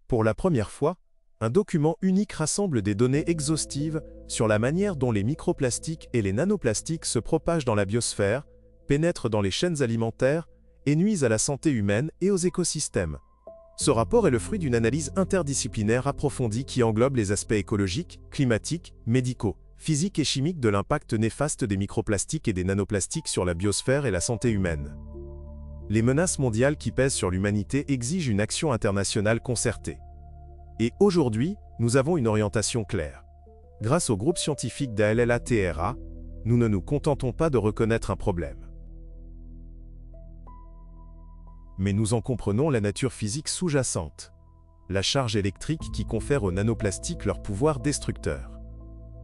Pour la première fois, un document unique rassemble des données exhaustives sur la manière dont les microplastiques et les nanoplastiques se propagent dans la biosphère, pénètrent dans les chaînes alimentaires et nuisent à la santé humaine et aux écosystèmes. Ce rapport est le fruit d'une analyse interdisciplinaire approfondie qui englobe les aspects écologiques, climatiques, médicaux, physiques et chimiques de l'impact néfaste des microplastiques et des nanoplastiques sur la biosphère et la santé humaine. Les menaces mondiales qui pèsent sur l'humanité exigent une action internationale concertée. Et aujourd'hui, nous avons une orientation claire. Grâce au groupe scientifique d'ALLATRA, nous ne nous contentons pas de reconnaître un problème. Mais nous en comprenons la nature physique sous-jacente, la charge électrique qui confère aux nanoplastiques leur pouvoir destructeur.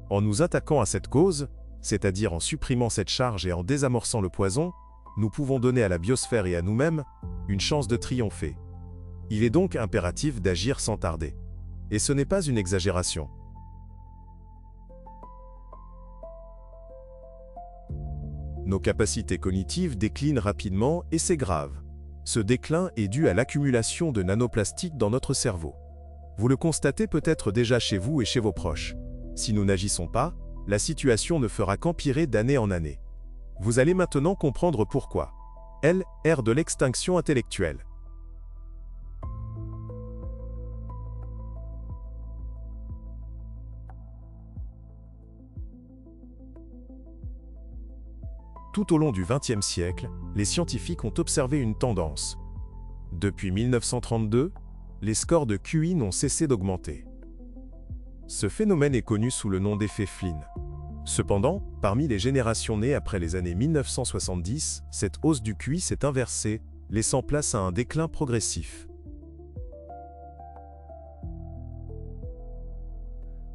En nous attaquant à cette cause, c'est-à-dire en supprimant cette charge et en désamorçant le poison, nous pouvons donner à la biosphère et à nous-mêmes une chance de triompher. Il est donc impératif d'agir sans tarder. Et ce n'est pas une exagération. Nos capacités cognitives déclinent rapidement et c'est grave. Ce déclin est dû à l'accumulation de nanoplastiques dans notre cerveau. Vous le constatez peut-être déjà chez vous et chez vos proches. Si nous n'agissons pas, la situation ne fera qu'empirer d'année en année. Vous allez maintenant comprendre pourquoi. L'ère de l'extinction intellectuelle. Tout au long du XXe siècle, les scientifiques ont observé une tendance. Depuis 1932, les scores de QI n'ont cessé d'augmenter. Ce phénomène est connu sous le nom d'effet Flynn. Cependant, parmi les générations nées après les années 1970, cette hausse du QI s'est inversée, laissant place à un déclin progressif.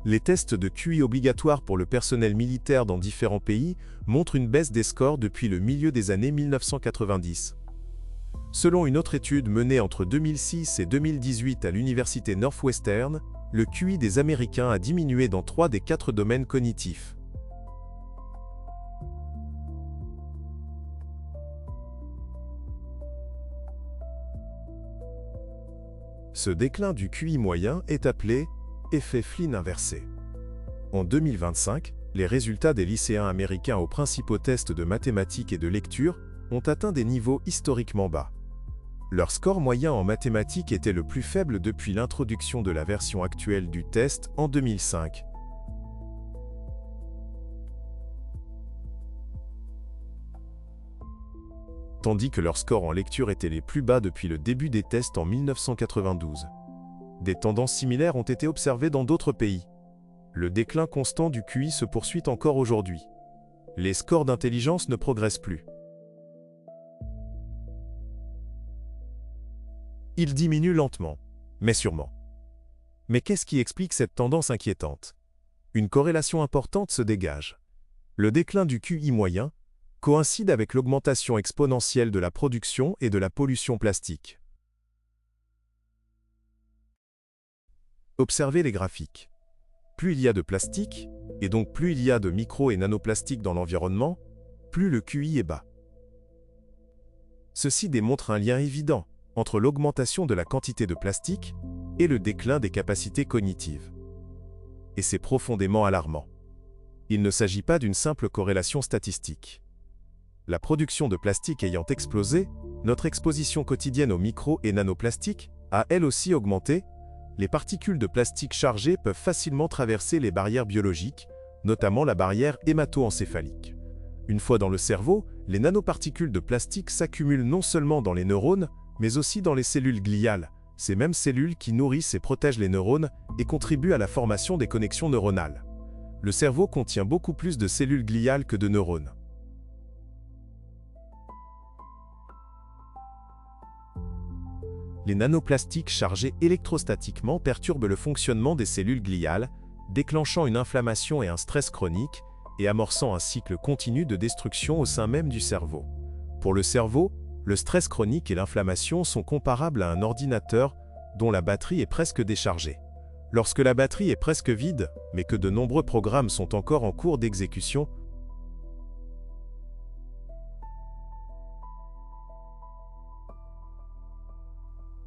Les tests de QI obligatoires pour le personnel militaire dans différents pays montrent une baisse des scores depuis le milieu des années 1990. Selon une autre étude menée entre 2006 et 2018 à l'université Northwestern, le QI des Américains a diminué dans 3 des 4 domaines cognitifs. Ce déclin du QI moyen est appelé effet Flynn inversé. En 2025, les résultats des lycéens américains aux principaux tests de mathématiques et de lecture ont atteint des niveaux historiquement bas. Leur score moyen en mathématiques était le plus faible depuis l'introduction de la version actuelle du test en 2005. Tandis que leurs scores en lecture étaient les plus bas depuis le début des tests en 1992. Des tendances similaires ont été observées dans d'autres pays. Le déclin constant du QI se poursuit encore aujourd'hui. Les scores d'intelligence ne progressent plus. Ils diminuent lentement, mais sûrement. Mais qu'est-ce qui explique cette tendance inquiétante? Une corrélation importante se dégage. Le déclin du QI moyen coïncide avec l'augmentation exponentielle de la production et de la pollution plastique. Observez les graphiques. Plus il y a de plastique, et donc plus il y a de micro- et nanoplastiques dans l'environnement, plus le QI est bas. Ceci démontre un lien évident entre l'augmentation de la quantité de plastique et le déclin des capacités cognitives. Et c'est profondément alarmant. Il ne s'agit pas d'une simple corrélation statistique. La production de plastique ayant explosé, notre exposition quotidienne aux micro- et nanoplastiques a elle aussi augmenté. Les particules de plastique chargées peuvent facilement traverser les barrières biologiques, notamment la barrière hémato-encéphalique. Une fois dans le cerveau, les nanoparticules de plastique s'accumulent non seulement dans les neurones, mais aussi dans les cellules gliales, ces mêmes cellules qui nourrissent et protègent les neurones et contribuent à la formation des connexions neuronales. Le cerveau contient beaucoup plus de cellules gliales que de neurones. Les nanoplastiques chargés électrostatiquement perturbent le fonctionnement des cellules gliales, déclenchant une inflammation et un stress chronique, et amorçant un cycle continu de destruction au sein même du cerveau. Pour le cerveau, le stress chronique et l'inflammation sont comparables à un ordinateur dont la batterie est presque déchargée. Lorsque la batterie est presque vide, mais que de nombreux programmes sont encore en cours d'exécution,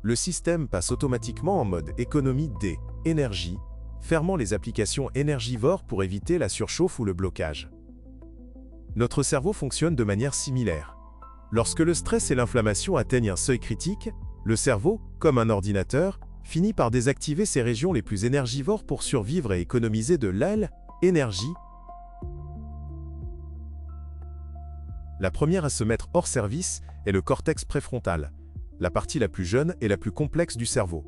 le système passe automatiquement en mode économie d'énergie, fermant les applications énergivores pour éviter la surchauffe ou le blocage. Notre cerveau fonctionne de manière similaire. Lorsque le stress et l'inflammation atteignent un seuil critique, le cerveau, comme un ordinateur, finit par désactiver ses régions les plus énergivores pour survivre et économiser de l'énergie. La première à se mettre hors service est le cortex préfrontal, la partie la plus jeune et la plus complexe du cerveau.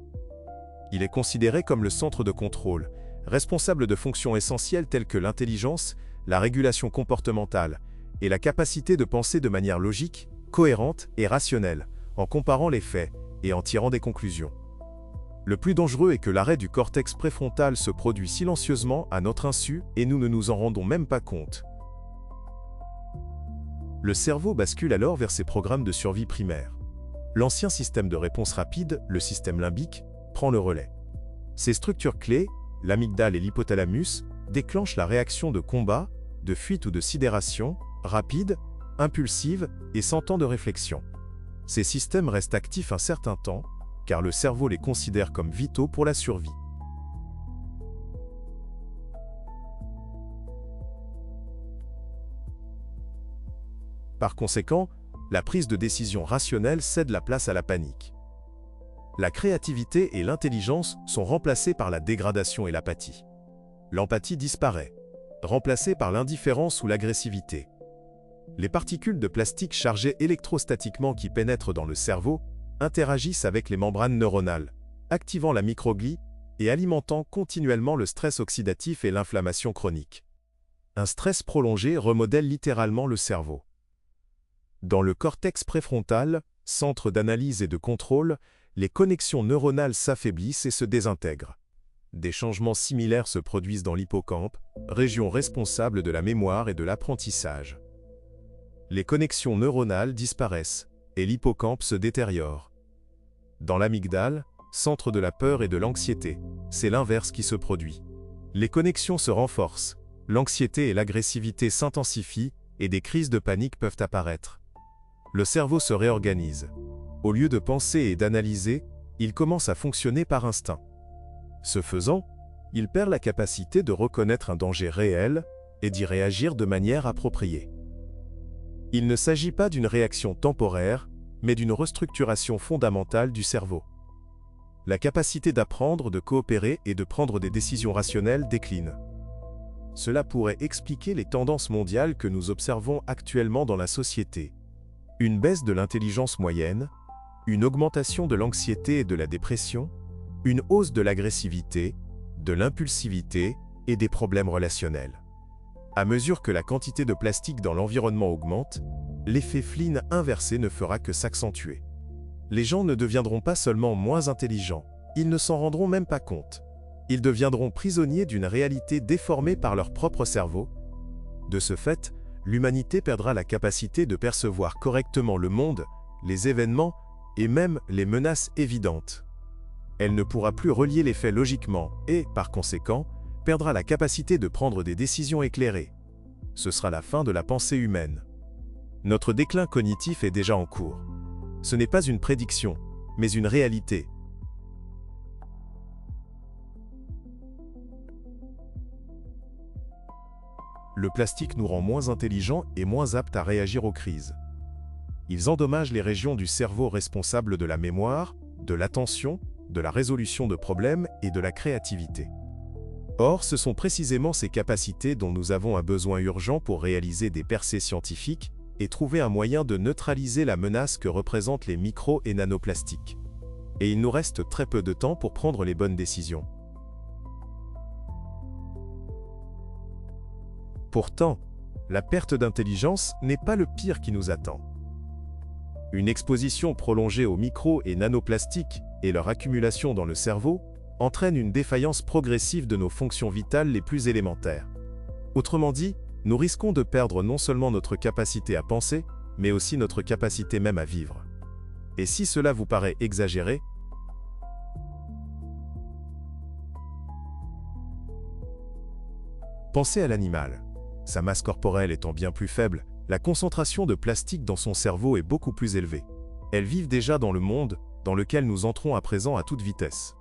Il est considéré comme le centre de contrôle, responsable de fonctions essentielles telles que l'intelligence, la régulation comportementale et la capacité de penser de manière logique, cohérente et rationnelle, en comparant les faits et en tirant des conclusions. Le plus dangereux est que l'arrêt du cortex préfrontal se produit silencieusement à notre insu et nous ne nous en rendons même pas compte. Le cerveau bascule alors vers ses programmes de survie primaire. L'ancien système de réponse rapide, le système limbique, prend le relais. Ces structures clés, l'amygdale et l'hypothalamus, déclenchent la réaction de combat, de fuite ou de sidération, rapide, impulsive et sans temps de réflexion. Ces systèmes restent actifs un certain temps, car le cerveau les considère comme vitaux pour la survie. Par conséquent, la prise de décision rationnelle cède la place à la panique. La créativité et l'intelligence sont remplacées par la dégradation et l'apathie. L'empathie disparaît, remplacée par l'indifférence ou l'agressivité. Les particules de plastique chargées électrostatiquement qui pénètrent dans le cerveau interagissent avec les membranes neuronales, activant la microglie et alimentant continuellement le stress oxydatif et l'inflammation chronique. Un stress prolongé remodèle littéralement le cerveau. Dans le cortex préfrontal, centre d'analyse et de contrôle, les connexions neuronales s'affaiblissent et se désintègrent. Des changements similaires se produisent dans l'hippocampe, région responsable de la mémoire et de l'apprentissage. Les connexions neuronales disparaissent et l'hippocampe se détériore. Dans l'amygdale, centre de la peur et de l'anxiété, c'est l'inverse qui se produit. Les connexions se renforcent, l'anxiété et l'agressivité s'intensifient et des crises de panique peuvent apparaître. Le cerveau se réorganise. Au lieu de penser et d'analyser, il commence à fonctionner par instinct. Ce faisant, il perd la capacité de reconnaître un danger réel et d'y réagir de manière appropriée. Il ne s'agit pas d'une réaction temporaire, mais d'une restructuration fondamentale du cerveau. La capacité d'apprendre, de coopérer et de prendre des décisions rationnelles décline. Cela pourrait expliquer les tendances mondiales que nous observons actuellement dans la société. Une baisse de l'intelligence moyenne, une augmentation de l'anxiété et de la dépression, une hausse de l'agressivité, de l'impulsivité et des problèmes relationnels. À mesure que la quantité de plastique dans l'environnement augmente, l'effet Flynn inversé ne fera que s'accentuer. Les gens ne deviendront pas seulement moins intelligents, ils ne s'en rendront même pas compte. Ils deviendront prisonniers d'une réalité déformée par leur propre cerveau. De ce fait, l'humanité perdra la capacité de percevoir correctement le monde, les événements et même les menaces évidentes. Elle ne pourra plus relier les faits logiquement et, par conséquent, perdra la capacité de prendre des décisions éclairées. Ce sera la fin de la pensée humaine. Notre déclin cognitif est déjà en cours. Ce n'est pas une prédiction, mais une réalité. Le plastique nous rend moins intelligents et moins aptes à réagir aux crises. Ils endommagent les régions du cerveau responsables de la mémoire, de l'attention, de la résolution de problèmes et de la créativité. Or, ce sont précisément ces capacités dont nous avons un besoin urgent pour réaliser des percées scientifiques et trouver un moyen de neutraliser la menace que représentent les micro- et nanoplastiques. Et il nous reste très peu de temps pour prendre les bonnes décisions. Pourtant, la perte d'intelligence n'est pas le pire qui nous attend. Une exposition prolongée aux micro- et nanoplastiques et leur accumulation dans le cerveau entraîne une défaillance progressive de nos fonctions vitales les plus élémentaires. Autrement dit, nous risquons de perdre non seulement notre capacité à penser, mais aussi notre capacité même à vivre. Et si cela vous paraît exagéré, pensez à l'animal. Sa masse corporelle étant bien plus faible, la concentration de plastique dans son cerveau est beaucoup plus élevée. Elles vivent déjà dans le monde, dans lequel nous entrons à présent à toute vitesse.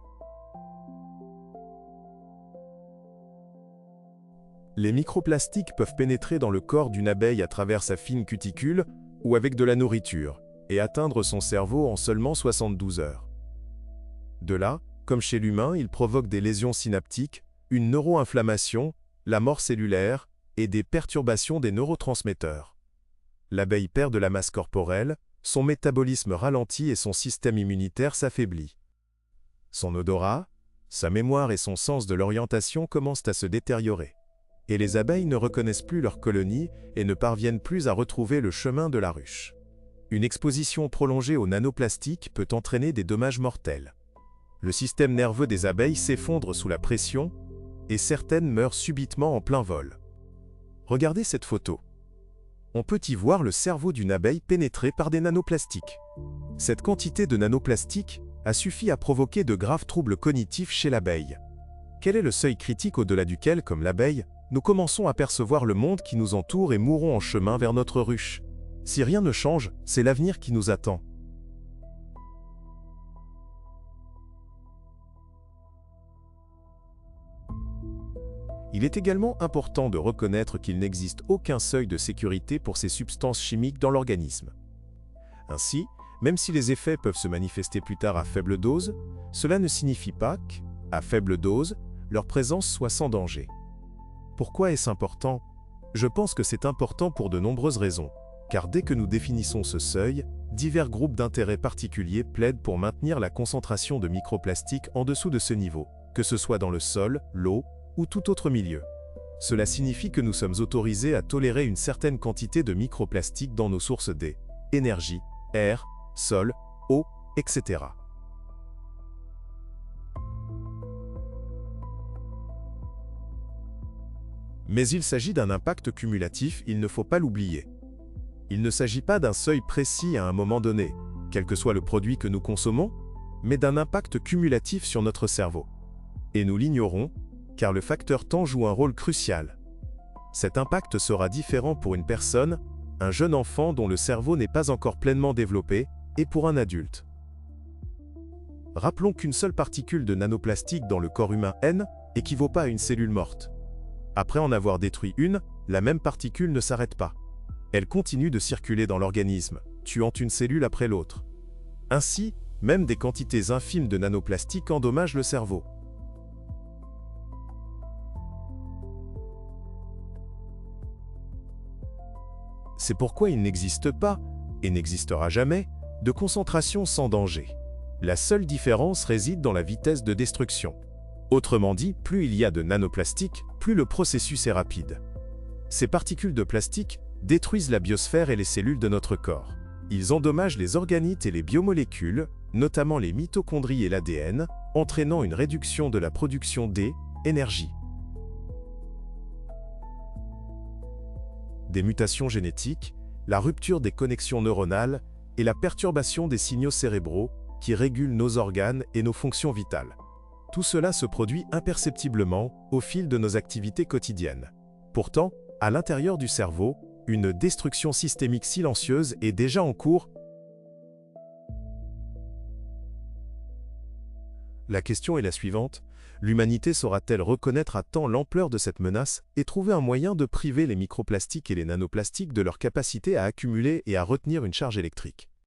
Les microplastiques peuvent pénétrer dans le corps d'une abeille à travers sa fine cuticule ou avec de la nourriture, et atteindre son cerveau en seulement 72 heures. De là, comme chez l'humain, ils provoquent des lésions synaptiques, une neuroinflammation, la mort cellulaire et des perturbations des neurotransmetteurs. L'abeille perd de la masse corporelle, son métabolisme ralentit et son système immunitaire s'affaiblit. Son odorat, sa mémoire et son sens de l'orientation commencent à se détériorer. Et les abeilles ne reconnaissent plus leur colonie et ne parviennent plus à retrouver le chemin de la ruche. Une exposition prolongée aux nanoplastiques peut entraîner des dommages mortels. Le système nerveux des abeilles s'effondre sous la pression et certaines meurent subitement en plein vol. Regardez cette photo. On peut y voir le cerveau d'une abeille pénétré par des nanoplastiques. Cette quantité de nanoplastiques a suffi à provoquer de graves troubles cognitifs chez l'abeille. Quel est le seuil critique au-delà duquel, comme l'abeille, nous commençons à percevoir le monde qui nous entoure et mourons en chemin vers notre ruche? Si rien ne change, c'est l'avenir qui nous attend. Il est également important de reconnaître qu'il n'existe aucun seuil de sécurité pour ces substances chimiques dans l'organisme. Ainsi, même si les effets peuvent se manifester plus tard à faible dose, cela ne signifie pas qu'à faible dose, leur présence soit sans danger. Pourquoi est-ce important? Je pense que c'est important pour de nombreuses raisons, car dès que nous définissons ce seuil, divers groupes d'intérêt particuliers plaident pour maintenir la concentration de microplastiques en dessous de ce niveau, que ce soit dans le sol, l'eau ou tout autre milieu. Cela signifie que nous sommes autorisés à tolérer une certaine quantité de microplastiques dans nos sources d'énergie, air, sol, eau, etc. Mais il s'agit d'un impact cumulatif, il ne faut pas l'oublier. Il ne s'agit pas d'un seuil précis à un moment donné, quel que soit le produit que nous consommons, mais d'un impact cumulatif sur notre cerveau. Et nous l'ignorons, car le facteur temps joue un rôle crucial. Cet impact sera différent pour une personne, un jeune enfant dont le cerveau n'est pas encore pleinement développé, et pour un adulte. Rappelons qu'une seule particule de nanoplastique dans le corps humain N équivaut pas à une cellule morte. Après en avoir détruit une, la même particule ne s'arrête pas. Elle continue de circuler dans l'organisme, tuant une cellule après l'autre. Ainsi, même des quantités infimes de nanoplastique endommagent le cerveau. C'est pourquoi il n'existe pas, et n'existera jamais, de concentration sans danger. La seule différence réside dans la vitesse de destruction. Autrement dit, plus il y a de nanoplastiques, plus le processus est rapide. Ces particules de plastique détruisent la biosphère et les cellules de notre corps. Ils endommagent les organites et les biomolécules, notamment les mitochondries et l'ADN, entraînant une réduction de la production d'énergie. Des mutations génétiques, la rupture des connexions neuronales et la perturbation des signaux cérébraux qui régulent nos organes et nos fonctions vitales. Tout cela se produit imperceptiblement au fil de nos activités quotidiennes. Pourtant, à l'intérieur du cerveau, une destruction systémique silencieuse est déjà en cours. La question est la suivante: l'humanité saura-t-elle reconnaître à temps l'ampleur de cette menace et trouver un moyen de priver les microplastiques et les nanoplastiques de leur capacité à accumuler et à retenir une charge électrique?